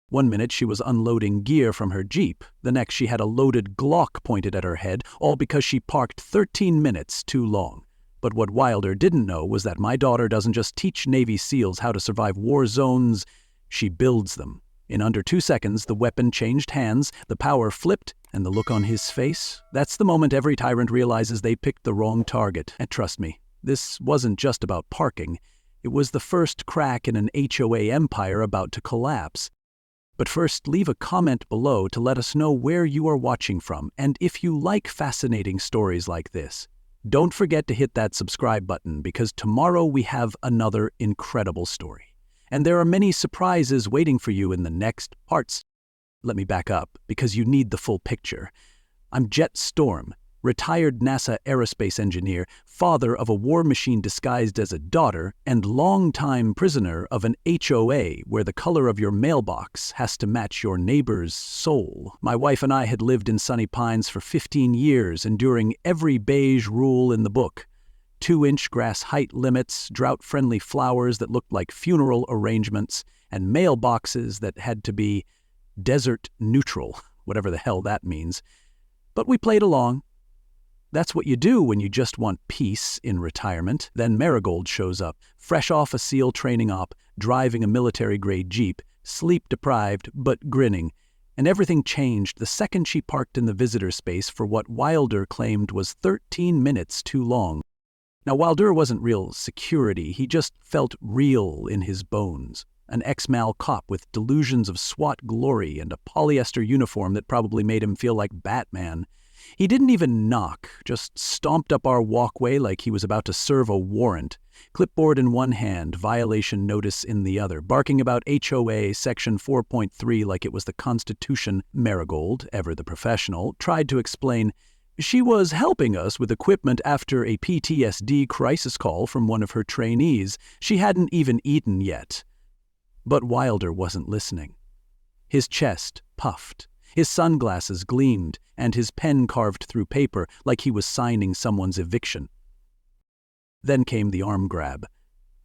One minute she was unloading gear from her Jeep, the next she had a loaded Glock pointed at her head, all because she parked 13 minutes too long. But what Wilder didn't know was that my daughter doesn't just teach Navy SEALs how to survive war zones, she builds them. In under 2 seconds, the weapon changed hands, the power flipped, and the look on his face, that's the moment every tyrant realizes they picked the wrong target. And trust me, this wasn't just about parking. It was the first crack in an HOA empire about to collapse. But first, leave a comment below to let us know where you are watching from, and if you like fascinating stories like this. Don't forget to hit that subscribe button, because tomorrow we have another incredible story. And there are many surprises waiting for you in the next parts. Let me back up, because you need the full picture. I'm Jet Storm, retired NASA aerospace engineer, father of a war machine disguised as a daughter, and longtime prisoner of an HOA where the color of your mailbox has to match your neighbor's soul. My wife and I had lived in Sunny Pines for 15 years, enduring every beige rule in the book. 2-inch grass height limits, drought-friendly flowers that looked like funeral arrangements, and mailboxes that had to be desert neutral, whatever the hell that means. But we played along. That's what you do when you just want peace in retirement. Then Marigold shows up, fresh off a SEAL training op, driving a military-grade Jeep, sleep-deprived but grinning. And everything changed the second she parked in the visitor space for what Wilder claimed was 13 minutes too long. Now, Wilder wasn't real security, he just felt real in his bones. An ex-mal cop with delusions of SWAT glory and a polyester uniform that probably made him feel like Batman. He didn't even knock, just stomped up our walkway like he was about to serve a warrant. Clipboard in one hand, violation notice in the other, barking about HOA Section 4.3 like it was the Constitution. Marigold, ever the professional, tried to explain, "She was helping us with equipment after a PTSD crisis call from one of her trainees. She hadn't even eaten yet." But Wilder wasn't listening. His chest puffed, his sunglasses gleamed, and his pen carved through paper like he was signing someone's eviction. Then came the arm grab.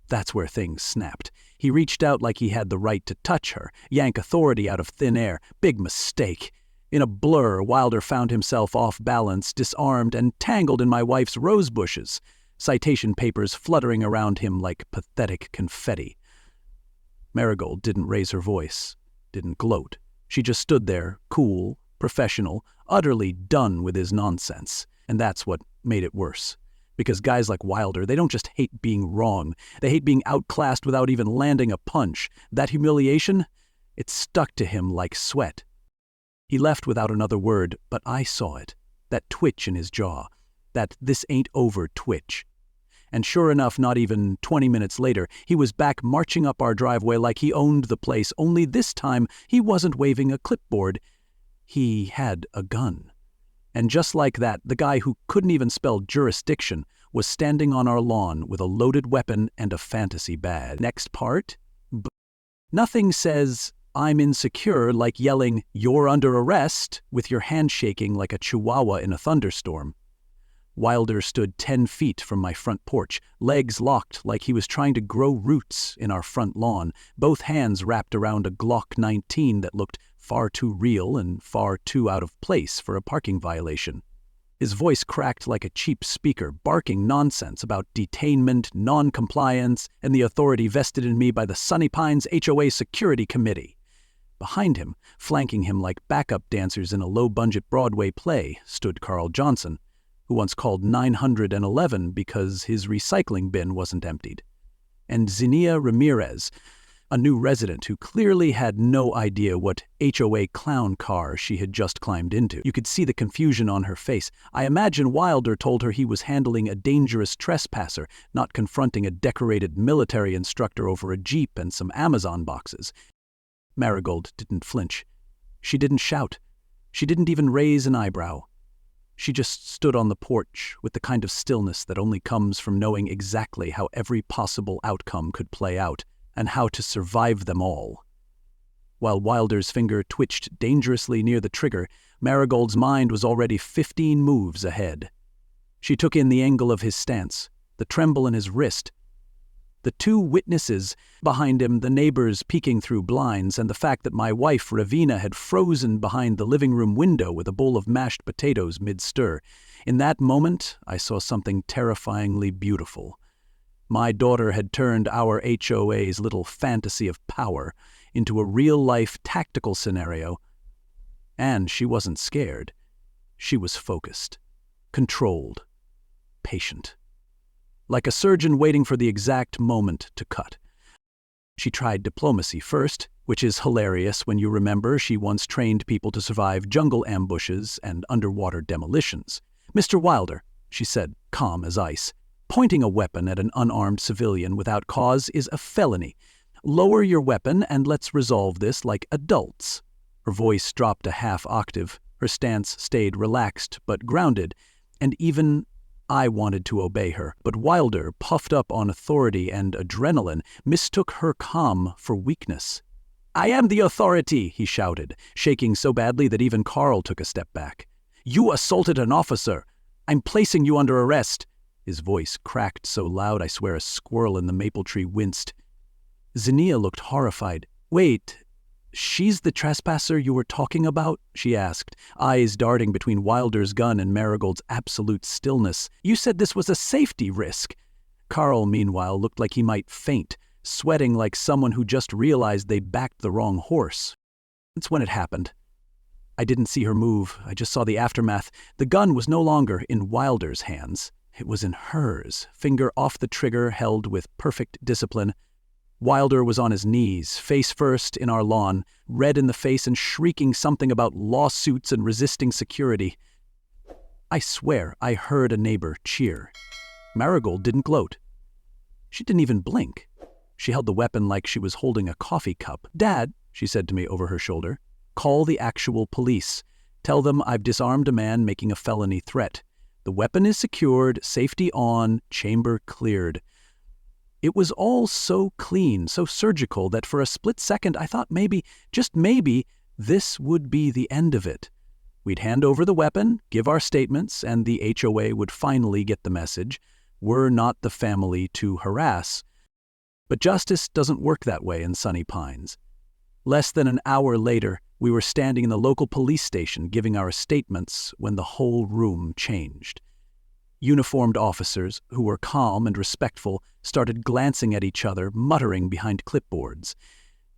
That's where things snapped. He reached out like he had the right to touch her, yank authority out of thin air. Big mistake. In a blur, Wilder found himself off balance, disarmed, and tangled in my wife's rose bushes, citation papers fluttering around him like pathetic confetti. Marigold didn't raise her voice, didn't gloat. She just stood there, cool, professional, utterly done with his nonsense. And that's what made it worse. Because guys like Wilder, they don't just hate being wrong. They hate being outclassed without even landing a punch. That humiliation, it stuck to him like sweat. He left without another word, but I saw it. That twitch in his jaw. That "this ain't over" twitch. And sure enough, not even 20 minutes later, he was back marching up our driveway like he owned the place, only this time he wasn't waving a clipboard. He had a gun. And just like that, the guy who couldn't even spell jurisdiction was standing on our lawn with a loaded weapon and a fantasy badge. Next part? Nothing says, "I'm insecure," like yelling, "You're under arrest," with your hand shaking like a chihuahua in a thunderstorm. Wilder stood 10 feet from my front porch, legs locked like he was trying to grow roots in our front lawn, both hands wrapped around a Glock 19 that looked far too real and far too out of place for a parking violation. His voice cracked like a cheap speaker, barking nonsense about detainment, non-compliance, and the authority vested in me by the Sunny Pines HOA Security Committee. Behind him, flanking him like backup dancers in a low-budget Broadway play, stood Carl Johnson, who once called 911 because his recycling bin wasn't emptied, and Zinnia Ramirez, a new resident who clearly had no idea what HOA clown car she had just climbed into. You could see the confusion on her face. I imagine Wilder told her he was handling a dangerous trespasser, not confronting a decorated military instructor over a Jeep and some Amazon boxes. Marigold didn't flinch. She didn't shout. She didn't even raise an eyebrow. She just stood on the porch with the kind of stillness that only comes from knowing exactly how every possible outcome could play out and how to survive them all. While Wilder's finger twitched dangerously near the trigger, Marigold's mind was already 15 moves ahead. She took in the angle of his stance, the tremble in his wrist. The two witnesses behind him, the neighbors peeking through blinds, and the fact that my wife, Ravina, had frozen behind the living room window with a bowl of mashed potatoes mid-stir. In that moment, I saw something terrifyingly beautiful. My daughter had turned our HOA's little fantasy of power into a real-life tactical scenario. And she wasn't scared. She was focused, controlled, patient. Like a surgeon waiting for the exact moment to cut. She tried diplomacy first, which is hilarious when you remember she once trained people to survive jungle ambushes and underwater demolitions. "Mr. Wilder," she said, calm as ice, "pointing a weapon at an unarmed civilian without cause is a felony. Lower your weapon and let's resolve this like adults." Her voice dropped a half octave. Her stance stayed relaxed but grounded, and even I wanted to obey her. But Wilder, puffed up on authority and adrenaline, mistook her calm for weakness. "I am the authority," he shouted, shaking so badly that even Carl took a step back. "You assaulted an officer. I'm placing you under arrest." His voice cracked so loud I swear a squirrel in the maple tree winced. Zinnia looked horrified. "Wait, she's the trespasser you were talking about?" she asked, eyes darting between Wilder's gun and Marigold's absolute stillness. "You said this was a safety risk." Carl, meanwhile, looked like he might faint, sweating like someone who just realized they backed the wrong horse. That's when it happened. I didn't see her move. I just saw the aftermath. The gun was no longer in Wilder's hands. It was in hers, finger off the trigger, held with perfect discipline. Wilder was on his knees, face first in our lawn, red in the face and shrieking something about lawsuits and resisting security. I swear I heard a neighbor cheer. Marigold didn't gloat. She didn't even blink. She held the weapon like she was holding a coffee cup. "Dad," she said to me over her shoulder, "call the actual police. Tell them I've disarmed a man making a felony threat. The weapon is secured, safety on, chamber cleared." It was all so clean, so surgical, that for a split second I thought maybe, just maybe, this would be the end of it. We'd hand over the weapon, give our statements, and the HOA would finally get the message. We're not the family to harass. But justice doesn't work that way in Sunny Pines. Less than an hour later, we were standing in the local police station giving our statements when the whole room changed. Uniformed officers, who were calm and respectful, started glancing at each other, muttering behind clipboards.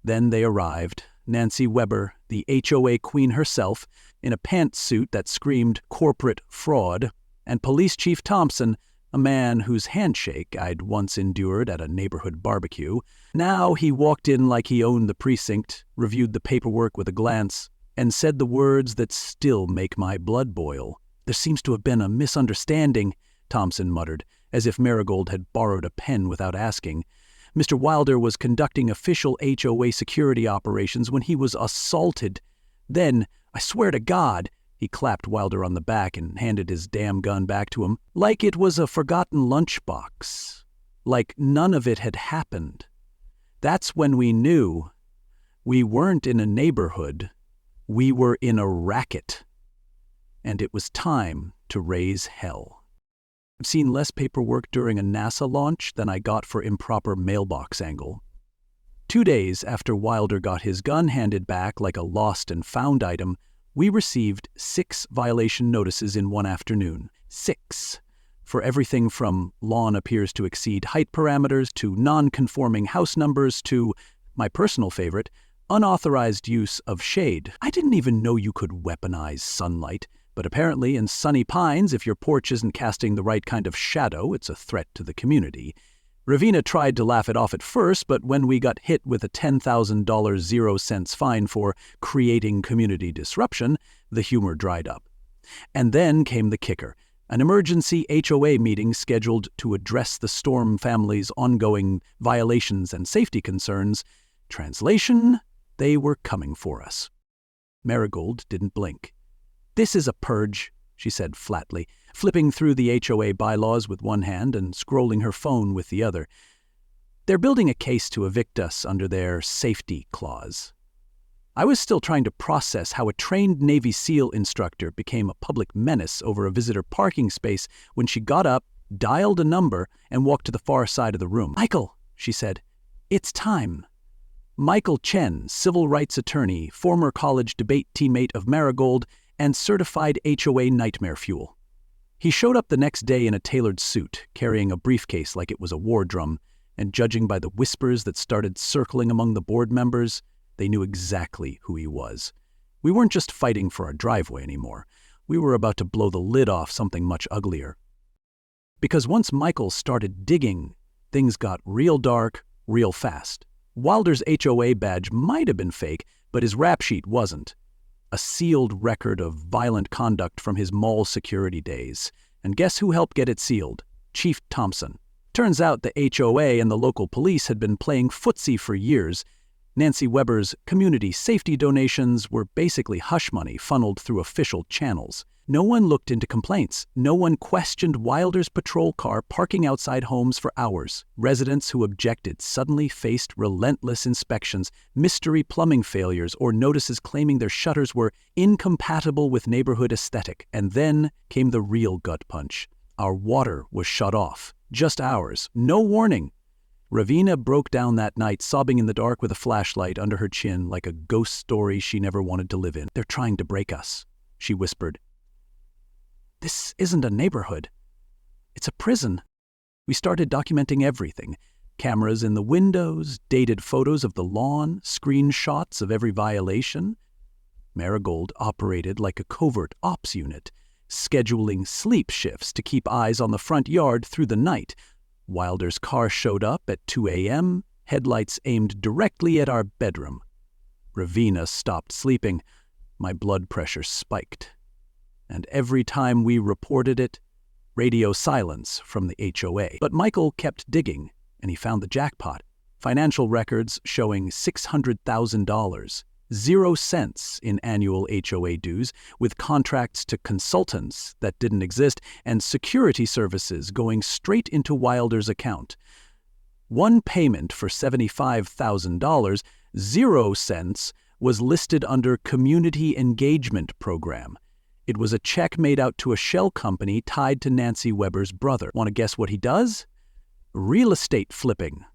Then they arrived, Nancy Weber, the HOA queen herself, in a pantsuit that screamed corporate fraud, and Police Chief Thompson, a man whose handshake I'd once endured at a neighborhood barbecue. Now he walked in like he owned the precinct, reviewed the paperwork with a glance, and said the words that still make my blood boil. "There seems to have been a misunderstanding," Thompson muttered, as if Marigold had borrowed a pen without asking. "Mr. Wilder was conducting official HOA security operations when he was assaulted. Then, I swear to God," he clapped Wilder on the back and handed his damn gun back to him, like it was a forgotten lunchbox. Like none of it had happened. That's when we knew we weren't in a neighborhood, we were in a racket. And it was time to raise hell. I've seen less paperwork during a NASA launch than I got for improper mailbox angle. 2 days after Wilder got his gun handed back like a lost and found item, we received 6 violation notices in one afternoon. 6. For everything from lawn appears to exceed height parameters to non-conforming house numbers to, my personal favorite, unauthorized use of shade. I didn't even know you could weaponize sunlight. But apparently in Sunny Pines, if your porch isn't casting the right kind of shadow, it's a threat to the community. Ravina tried to laugh it off at first, but when we got hit with a $10,000 0-cent fine for creating community disruption, the humor dried up. And then came the kicker, an emergency HOA meeting scheduled to address the Storm family's ongoing violations and safety concerns. Translation, they were coming for us. Marigold didn't blink. "This is a purge," she said flatly, flipping through the HOA bylaws with one hand and scrolling her phone with the other. "They're building a case to evict us under their safety clause." I was still trying to process how a trained Navy SEAL instructor became a public menace over a visitor parking space when she got up, dialed a number, and walked to the far side of the room. "Michael," She said, "It's time." Michael Chen, civil rights attorney, former college debate teammate of Marigold, and certified HOA nightmare fuel. He showed up the next day in a tailored suit, carrying a briefcase like it was a war drum, and judging by the whispers that started circling among the board members, they knew exactly who he was. We weren't just fighting for our driveway anymore. We were about to blow the lid off something much uglier. Because once Michael started digging, things got real dark, real fast. Wilder's HOA badge might have been fake, but his rap sheet wasn't. A sealed record of violent conduct from his mall security days. And guess who helped get it sealed? Chief Thompson. Turns out the HOA and the local police had been playing footsie for years. Nancy Weber's community safety donations were basically hush money funneled through official channels. No one looked into complaints. No one questioned Wilder's patrol car parking outside homes for hours. Residents who objected suddenly faced relentless inspections, mystery plumbing failures, or notices claiming their shutters were incompatible with neighborhood aesthetic. And then came the real gut punch. Our water was shut off. Just ours. No warning. Ravina broke down that night, sobbing in the dark with a flashlight under her chin like a ghost story she never wanted to live in. "They're trying to break us," she whispered. "This isn't a neighborhood. It's a prison." We started documenting everything. Cameras in the windows, dated photos of the lawn, screenshots of every violation. Marigold operated like a covert ops unit, scheduling sleep shifts to keep eyes on the front yard through the night. Wilder's car showed up at 2 a.m., headlights aimed directly at our bedroom. Ravina stopped sleeping. My blood pressure spiked. And every time we reported it, radio silence from the HOA. But Michael kept digging, and he found the jackpot. Financial records showing $600,000, 0 cents in annual HOA dues, with contracts to consultants that didn't exist, and security services going straight into Wilder's account. One payment for $75,000, 0 cents, was listed under Community Engagement Program. It was a check made out to a shell company tied to Nancy Weber's brother. Want to guess what he does? Real estate flipping.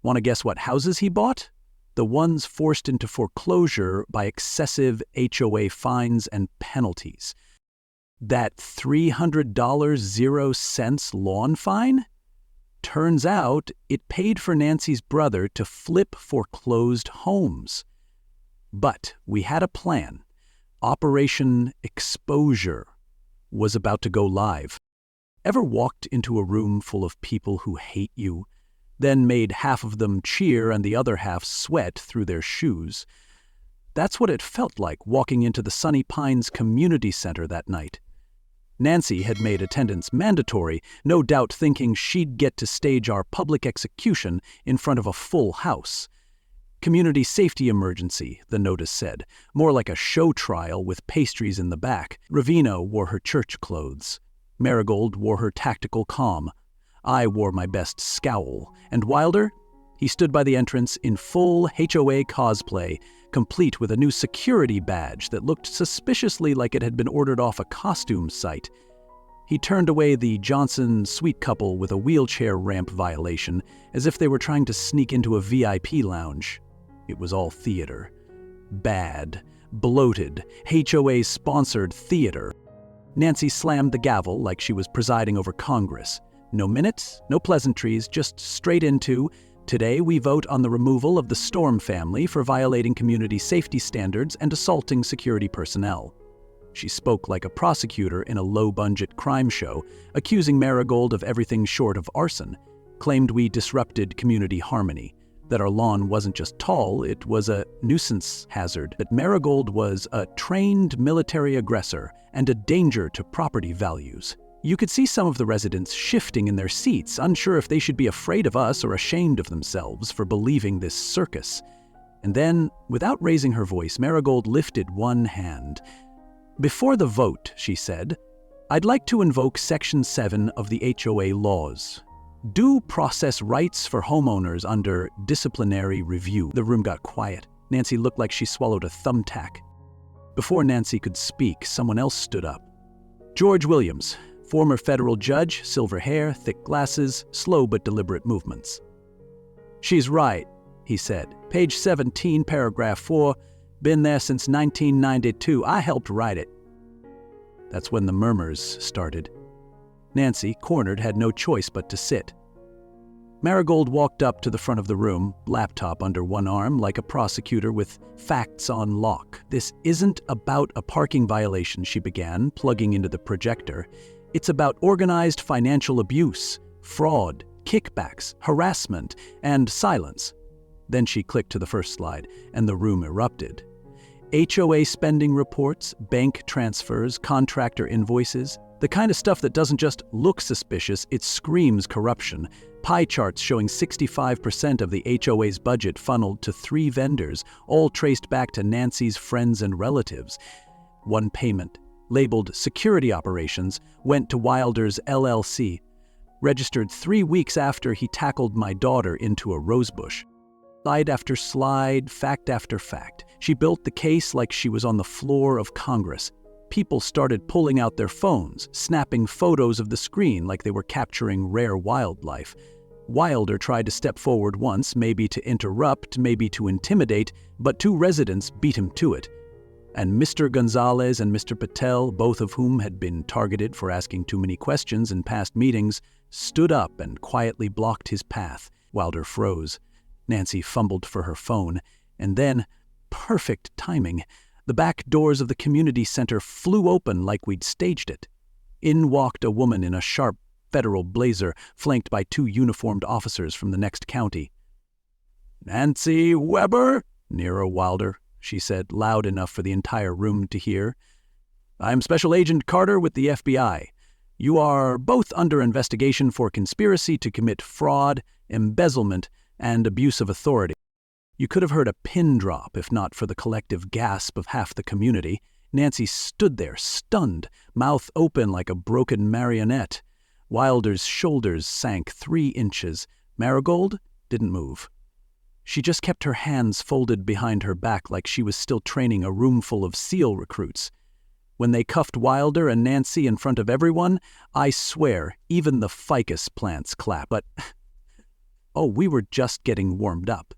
Want to guess what houses he bought? The ones forced into foreclosure by excessive HOA fines and penalties. That $300 0 cents lawn fine? Turns out it paid for Nancy's brother to flip foreclosed homes. But we had a plan. Operation Exposure was about to go live. Ever walked into a room full of people who hate you, then made half of them cheer and the other half sweat through their shoes? That's what it felt like walking into the Sunny Pines Community Center that night. Nancy had made attendance mandatory, no doubt thinking she'd get to stage our public execution in front of a full house. Community safety emergency, the notice said, more like a show trial with pastries in the back. Ravina wore her church clothes. Marigold wore her tactical calm. I wore my best scowl. And Wilder? He stood by the entrance in full HOA cosplay, complete with a new security badge that looked suspiciously like it had been ordered off a costume site. He turned away the Johnson sweet couple with a wheelchair ramp violation, as if they were trying to sneak into a VIP lounge. It was all theater. Bad, bloated, HOA-sponsored theater. Nancy slammed the gavel like she was presiding over Congress. No minutes, no pleasantries, just straight into, "Today we vote on the removal of the Storm family for violating community safety standards and assaulting security personnel." She spoke like a prosecutor in a low-budget crime show, accusing Marigold of everything short of arson, claimed we disrupted community harmony, that our lawn wasn't just tall, it was a nuisance hazard, that Marigold was a trained military aggressor and a danger to property values. You could see some of the residents shifting in their seats, unsure if they should be afraid of us or ashamed of themselves for believing this circus. And then, without raising her voice, Marigold lifted one hand. "Before the vote," she said, "I'd like to invoke Section 7 of the HOA laws. Due process rights for homeowners under disciplinary review." The room got quiet. Nancy looked like she swallowed a thumbtack. Before Nancy could speak, someone else stood up. George Williams, former federal judge, silver hair, thick glasses, slow but deliberate movements. "She's right," he said. "Page 17, paragraph 4. Been there since 1992. I helped write it." That's when the murmurs started. Nancy, cornered, had no choice but to sit. Marigold walked up to the front of the room, laptop under one arm, like a prosecutor with facts on lock. "This isn't about a parking violation," she began, plugging into the projector. "It's about organized financial abuse, fraud, kickbacks, harassment, and silence." Then she clicked to the first slide, and the room erupted. HOA spending reports, bank transfers, contractor invoices, the kind of stuff that doesn't just look suspicious, it screams corruption. Pie charts showing 65% of the HOA's budget funneled to 3 vendors, all traced back to Nancy's friends and relatives. One payment, labeled Security Operations, went to Wilder's LLC, registered 3 weeks after he tackled my daughter into a rosebush. Slide after slide, fact after fact. She built the case like she was on the floor of Congress. People started pulling out their phones, snapping photos of the screen like they were capturing rare wildlife. Wilder tried to step forward once, maybe to interrupt, maybe to intimidate, but 2 residents beat him to it. And Mr. Gonzalez and Mr. Patel, both of whom had been targeted for asking too many questions in past meetings, stood up and quietly blocked his path. Wilder froze. Nancy fumbled for her phone, and then, perfect timing, the back doors of the community center flew open like we'd staged it. In walked a woman in a sharp federal blazer, flanked by 2 uniformed officers from the next county. "Nancy Weber?" "Nero Wilder," she said, loud enough for the entire room to hear. "I'm Special Agent Carter with the FBI. You are both under investigation for conspiracy to commit fraud, embezzlement, and abuse of authority." You could have heard a pin drop if not for the collective gasp of half the community. Nancy stood there, stunned, mouth open like a broken marionette. Wilder's shoulders sank 3 inches. Marigold didn't move. She just kept her hands folded behind her back like she was still training a room full of SEAL recruits. When they cuffed Wilder and Nancy in front of everyone, I swear, even the ficus plants clapped. But, oh, we were just getting warmed up.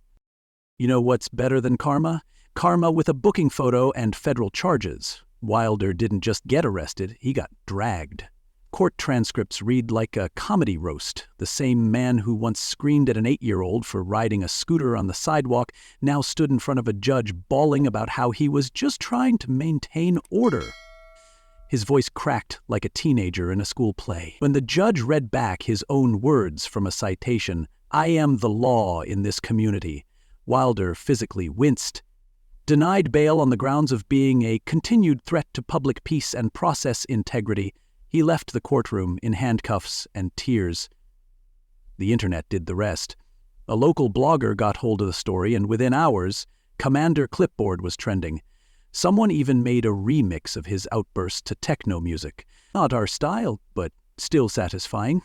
You know what's better than karma? Karma with a booking photo and federal charges. Wilder didn't just get arrested, he got dragged. Court transcripts read like a comedy roast. The same man who once screamed at an 8-year-old for riding a scooter on the sidewalk now stood in front of a judge bawling about how he was just trying to maintain order. His voice cracked like a teenager in a school play. When the judge read back his own words from a citation, "I am the law in this community," Wilder physically winced. Denied bail on the grounds of being a continued threat to public peace and process integrity, he left the courtroom in handcuffs and tears. The internet did the rest. A local blogger got hold of the story, and within hours, Commander Clipboard was trending. Someone even made a remix of his outburst to techno music. Not our style, but still satisfying.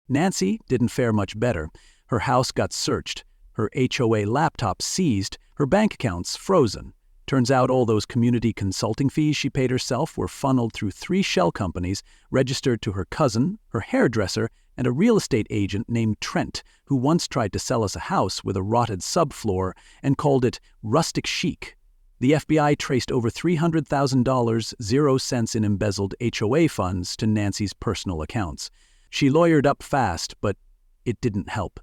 Nancy didn't fare much better. Her house got searched, her HOA laptop seized, her bank accounts frozen. Turns out all those community consulting fees she paid herself were funneled through 3 shell companies registered to her cousin, her hairdresser, and a real estate agent named Trent, who once tried to sell us a house with a rotted subfloor and called it rustic chic. The FBI traced over $300,000, 0 cents in embezzled HOA funds, to Nancy's personal accounts. She lawyered up fast, but it didn't help.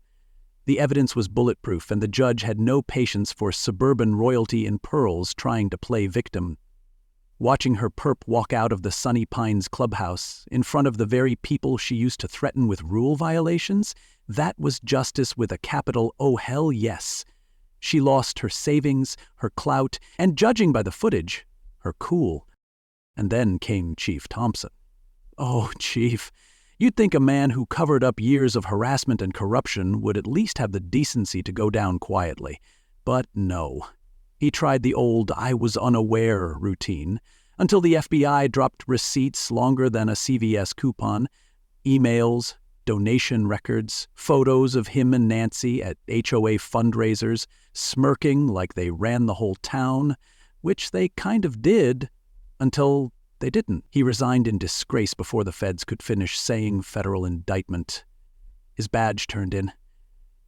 The evidence was bulletproof, and the judge had no patience for suburban royalty in pearls trying to play victim. Watching her perp walk out of the Sunny Pines clubhouse, in front of the very people she used to threaten with rule violations, that was justice with a capital oh hell yes. She lost her savings, her clout, and judging by the footage, her cool. And then came Chief Thompson. Oh, Chief. You'd think a man who covered up years of harassment and corruption would at least have the decency to go down quietly. But no. He tried the old "I was unaware" routine, until the FBI dropped receipts longer than a CVS coupon, emails, donation records, photos of him and Nancy at HOA fundraisers, smirking like they ran the whole town, which they kind of did, until they didn't. He resigned in disgrace before the feds could finish saying federal indictment. His badge turned in.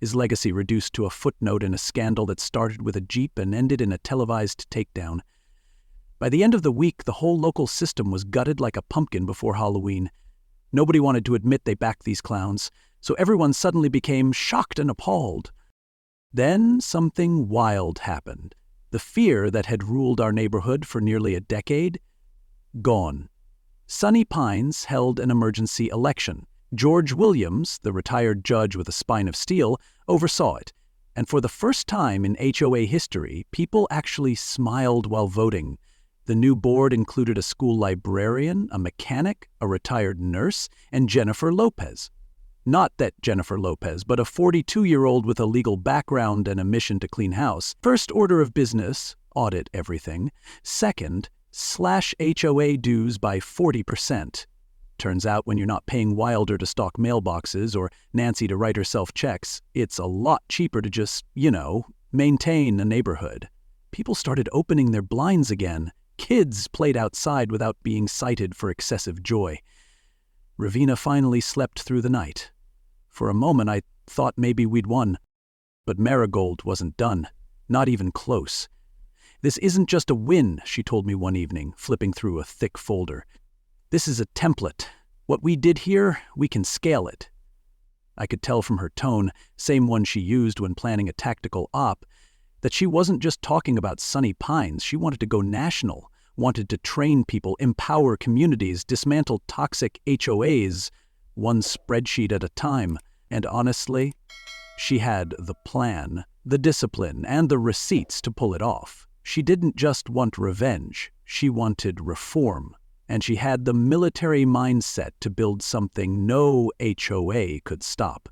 his legacy reduced to a footnote in a scandal that started with a Jeep and ended in a televised takedown. By the end of the week, the whole local system was gutted like a pumpkin before Halloween. Nobody wanted to admit they backed these clowns, so everyone suddenly became shocked and appalled. Then something wild happened. The fear that had ruled our neighborhood for nearly a decade, gone. Sunny Pines held an emergency election. George Williams, the retired judge with a spine of steel, oversaw it, and for the first time in HOA history, people actually smiled while voting. The new board included a school librarian, a mechanic, a retired nurse, and Jennifer Lopez. Not that Jennifer Lopez, but a 42-year-old with a legal background and a mission to clean house. First order of business, audit everything. Second, slash HOA dues by 40%. Turns out when you're not paying Wilder to stock mailboxes or Nancy to write herself checks, it's a lot cheaper to just, maintain a neighborhood. People started opening their blinds again. Kids played outside without being cited for excessive joy. Ravina finally slept through the night. For a moment, I thought maybe we'd won. But Marigold wasn't done. Not even close. "This isn't just a win," she told me one evening, flipping through a thick folder. "This is a template. What we did here, we can scale it." I could tell from her tone, same one she used when planning a tactical op, that she wasn't just talking about Sunny Pines. She wanted to go national, wanted to train people, empower communities, dismantle toxic HOAs, one spreadsheet at a time. And honestly, she had the plan, the discipline, and the receipts to pull it off. She didn't just want revenge, she wanted reform. And she had the military mindset to build something no HOA could stop.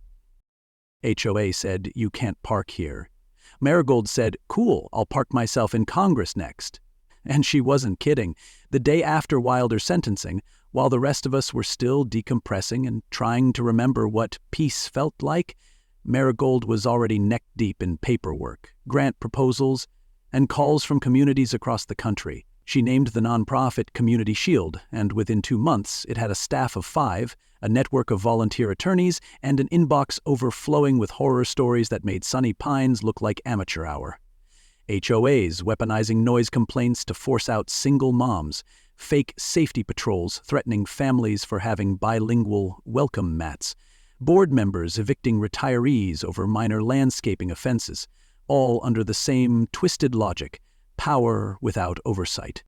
HOA said, "You can't park here." Marigold said, "Cool, I'll park myself in Congress next." And she wasn't kidding. The day after Wilder's sentencing, while the rest of us were still decompressing and trying to remember what peace felt like, Marigold was already neck-deep in paperwork, grant proposals, and calls from communities across the country. She named the nonprofit Community Shield, and within 2 months it had a staff of 5, a network of volunteer attorneys, and an inbox overflowing with horror stories that made Sunny Pines look like amateur hour. HOAs weaponizing noise complaints to force out single moms, fake safety patrols threatening families for having bilingual welcome mats, board members evicting retirees over minor landscaping offenses, all under the same twisted logic: power without oversight.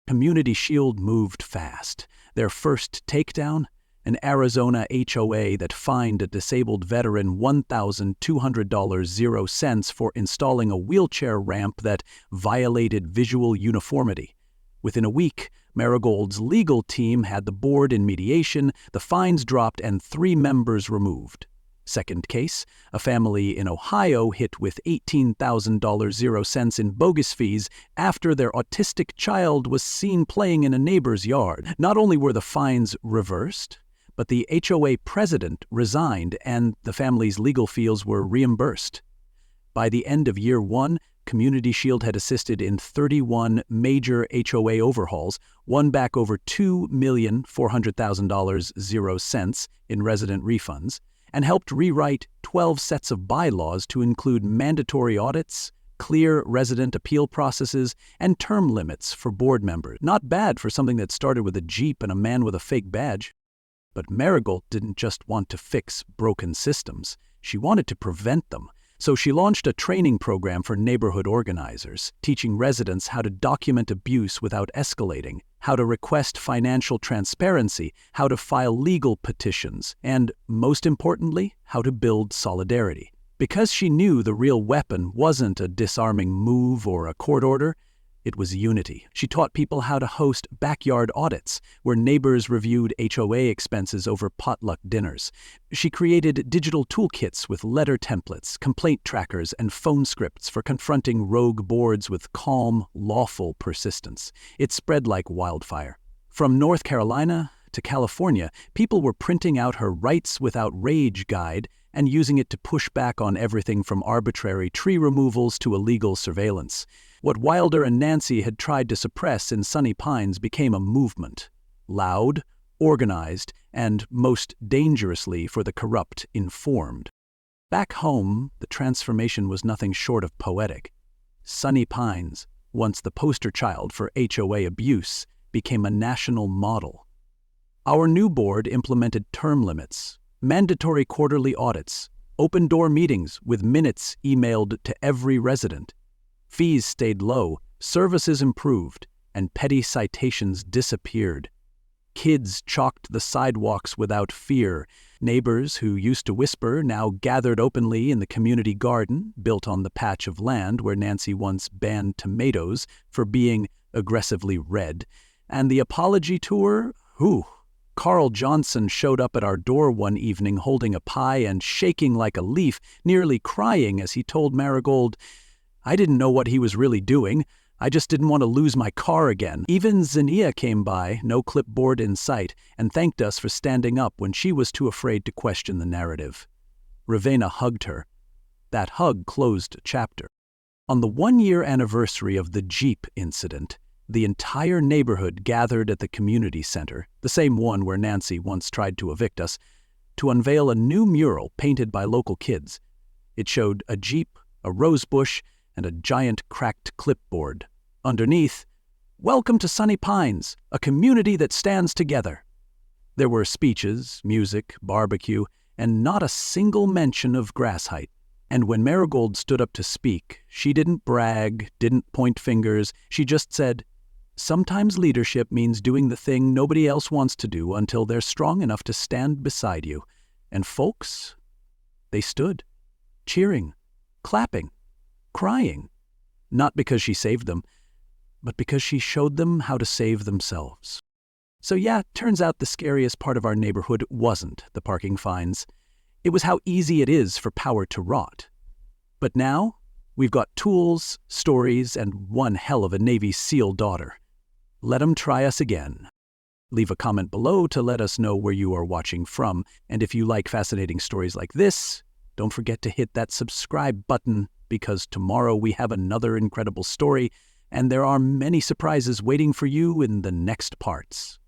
Community Shield moved fast. Their first takedown? An Arizona HOA that fined a disabled veteran $1,200.00 for installing a wheelchair ramp that violated visual uniformity. Within a week, Marigold's legal team had the board in mediation, the fines dropped, and 3 members removed. Second case, a family in Ohio hit with $18,000.00 in bogus fees after their autistic child was seen playing in a neighbor's yard. Not only were the fines reversed, but the HOA president resigned and the family's legal fees were reimbursed. By the end of year 1, Community Shield had assisted in 31 major HOA overhauls, won back over $2,400,000.00 in resident refunds, and helped rewrite 12 sets of bylaws to include mandatory audits, clear resident appeal processes, and term limits for board members. Not bad for something that started with a Jeep and a man with a fake badge. But Marigold didn't just want to fix broken systems. She wanted to prevent them. So she launched a training program for neighborhood organizers, teaching residents how to document abuse without escalating, how to request financial transparency, how to file legal petitions, and, most importantly, how to build solidarity. Because she knew the real weapon wasn't a disarming move or a court order, it was unity. She taught people how to host backyard audits, where neighbors reviewed HOA expenses over potluck dinners. She created digital toolkits with letter templates, complaint trackers, and phone scripts for confronting rogue boards with calm, lawful persistence. It spread like wildfire. From North Carolina to California, people were printing out her Rights Without Rage guide and using it to push back on everything from arbitrary tree removals to illegal surveillance. What Wilder and Nancy had tried to suppress in Sunny Pines became a movement. Loud, organized, and, most dangerously for the corrupt, informed. Back home, the transformation was nothing short of poetic. Sunny Pines, once the poster child for HOA abuse, became a national model. Our new board implemented term limits, mandatory quarterly audits, open-door meetings with minutes emailed to every resident. Fees stayed low, services improved, and petty citations disappeared. Kids chalked the sidewalks without fear. Neighbors who used to whisper now gathered openly in the community garden built on the patch of land where Nancy once banned tomatoes for being aggressively red. And the apology tour? Carl Johnson showed up at our door one evening holding a pie and shaking like a leaf, nearly crying as he told Marigold, "I didn't know what he was really doing. I just didn't want to lose my car again." Even Zania came by, no clipboard in sight, and thanked us for standing up when she was too afraid to question the narrative. Ravenna hugged her. That hug closed a chapter. On the one-year anniversary of the Jeep incident, the entire neighborhood gathered at the community center, the same one where Nancy once tried to evict us, to unveil a new mural painted by local kids. It showed a Jeep, a rose bush, and a giant cracked clipboard. Underneath, "Welcome to Sunny Pines, a community that stands together." There were speeches, music, barbecue, and not a single mention of grass height. And when Marigold stood up to speak, she didn't brag, didn't point fingers. She just said, "Sometimes leadership means doing the thing nobody else wants to do until they're strong enough to stand beside you." And folks, they stood, cheering, clapping, crying. Not because she saved them, but because she showed them how to save themselves. So yeah, turns out the scariest part of our neighborhood wasn't the parking fines. It was how easy it is for power to rot. But now, we've got tools, stories, and one hell of a Navy SEAL daughter. Let 'em try us again. Leave a comment below to let us know where you are watching from, and if you like fascinating stories like this, don't forget to hit that subscribe button, because tomorrow we have another incredible story, and there are many surprises waiting for you in the next parts.